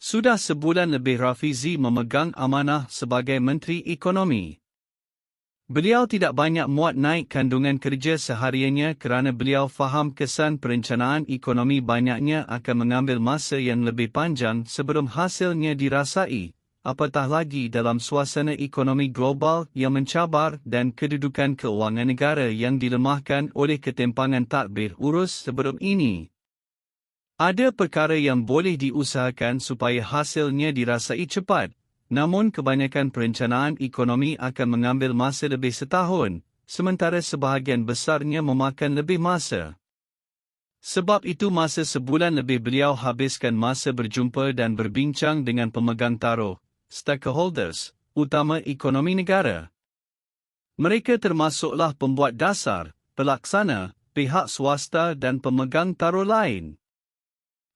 Sudah sebulan lebih Rafizi memegang amanah sebagai Menteri Ekonomi. Beliau tidak banyak muat naik kandungan kerja sehariannya kerana beliau faham kesan perencanaan ekonomi banyaknya akan mengambil masa yang lebih panjang sebelum hasilnya dirasai, apatah lagi dalam suasana ekonomi global yang mencabar dan kedudukan keuangan negara yang dilemahkan oleh ketimpangan tadbir urus sebelum ini. Ada perkara yang boleh diusahakan supaya hasilnya dirasai cepat. Namun kebanyakan perencanaan ekonomi akan mengambil masa lebih setahun, sementara sebahagian besarnya memakan lebih masa. Sebab itu masa sebulan lebih beliau habiskan masa berjumpa dan berbincang dengan pemegang taruh, stakeholders, utama ekonomi negara. Mereka termasuklah pembuat dasar, pelaksana, pihak swasta dan pemegang taruh lain.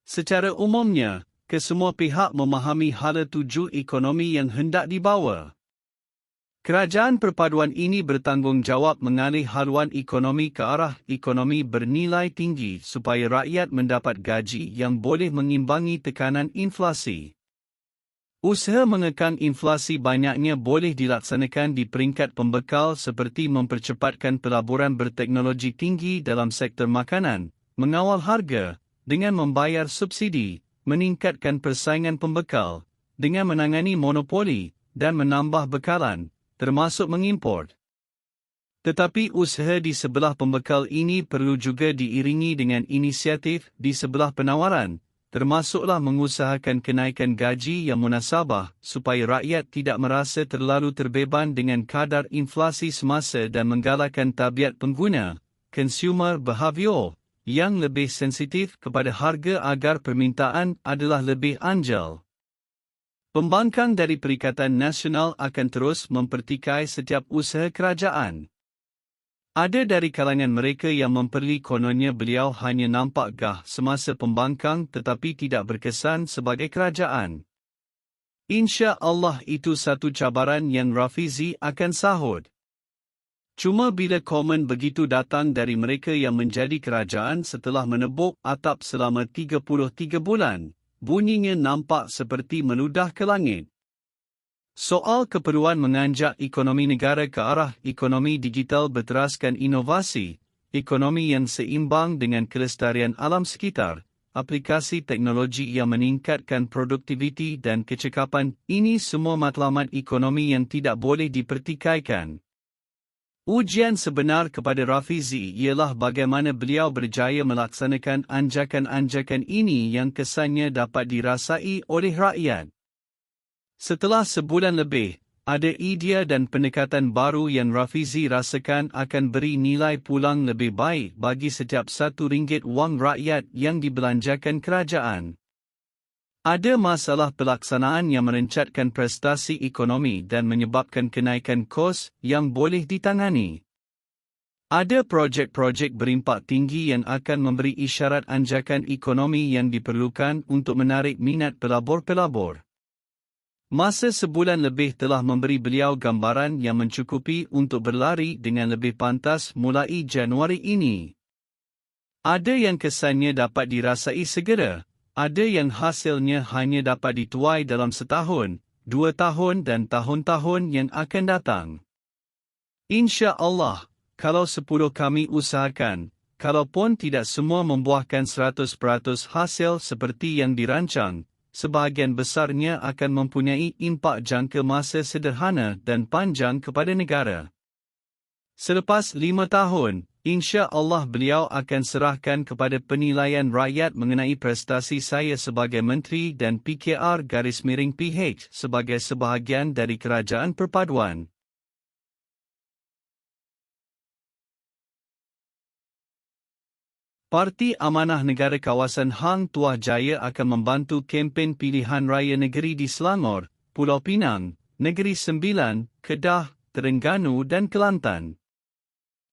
Secara umumnya, kesemua pihak memahami hala tuju ekonomi yang hendak dibawa. Kerajaan perpaduan ini bertanggungjawab mengalih haluan ekonomi ke arah ekonomi bernilai tinggi supaya rakyat mendapat gaji yang boleh mengimbangi tekanan inflasi. Usaha mengekang inflasi banyaknya boleh dilaksanakan di peringkat pembekal seperti mempercepatkan pelaburan berteknologi tinggi dalam sektor makanan, mengawal harga, dengan membayar subsidi, meningkatkan persaingan pembekal, dengan menangani monopoli, dan menambah bekalan, termasuk mengimport. Tetapi usaha di sebelah pembekal ini perlu juga diiringi dengan inisiatif di sebelah penawaran, termasuklah mengusahakan kenaikan gaji yang munasabah supaya rakyat tidak merasa terlalu terbeban dengan kadar inflasi semasa dan menggalakkan tabiat pengguna, consumer behavior, yang lebih sensitif kepada harga agar permintaan adalah lebih anjal. Pembangkang dari Perikatan Nasional akan terus mempertikai setiap usaha kerajaan. Ada dari kalangan mereka yang memperli kononnya beliau hanya nampak gah semasa pembangkang tetapi tidak berkesan sebagai kerajaan. Insya Allah itu satu cabaran yang Rafizi akan sahut. Cuma bila komen begitu datang dari mereka yang menjadi kerajaan setelah menebuk atap selama 33 bulan, bunyinya nampak seperti meludah ke langit. Soal keperluan menganjak ekonomi negara ke arah ekonomi digital berteraskan inovasi, ekonomi yang seimbang dengan kelestarian alam sekitar, aplikasi teknologi yang meningkatkan produktiviti dan kecekapan, ini semua matlamat ekonomi yang tidak boleh dipertikaikan. Ujian sebenar kepada Rafizi ialah bagaimana beliau berjaya melaksanakan anjakan-anjakan ini yang kesannya dapat dirasai oleh rakyat. Setelah sebulan lebih, ada idea dan pendekatan baru yang Rafizi rasakan akan beri nilai pulang lebih baik bagi setiap RM1 wang rakyat yang dibelanjakan kerajaan. Ada masalah pelaksanaan yang merencatkan prestasi ekonomi dan menyebabkan kenaikan kos yang boleh ditangani. Ada projek-projek berimpak tinggi yang akan memberi isyarat anjakan ekonomi yang diperlukan untuk menarik minat pelabur-pelabur. Masa sebulan lebih telah memberi beliau gambaran yang mencukupi untuk berlari dengan lebih pantas mulai Januari ini. Ada yang kesannya dapat dirasai segera. Ada yang hasilnya hanya dapat dituai dalam setahun, 2 tahun dan tahun-tahun yang akan datang. Insya Allah, kalau 10 kami usahakan, kalaupun tidak semua membuahkan 100% hasil seperti yang dirancang, sebahagian besarnya akan mempunyai impak jangka masa sederhana dan panjang kepada negara. Selepas 5 tahun, insya Allah beliau akan serahkan kepada penilaian rakyat mengenai prestasi saya sebagai Menteri dan PKR-PH sebagai sebahagian dari Kerajaan Perpaduan. Parti Amanah Negara Kawasan Hang Tuah Jaya akan membantu kempen pilihan raya negeri di Selangor, Pulau Pinang, Negeri Sembilan, Kedah, Terengganu dan Kelantan.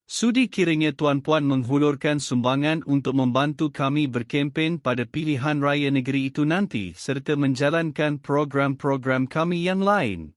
Sudi kiranya tuan-puan menghulurkan sumbangan untuk membantu kami berkempen pada pilihan raya negeri itu nanti serta menjalankan program-program kami yang lain.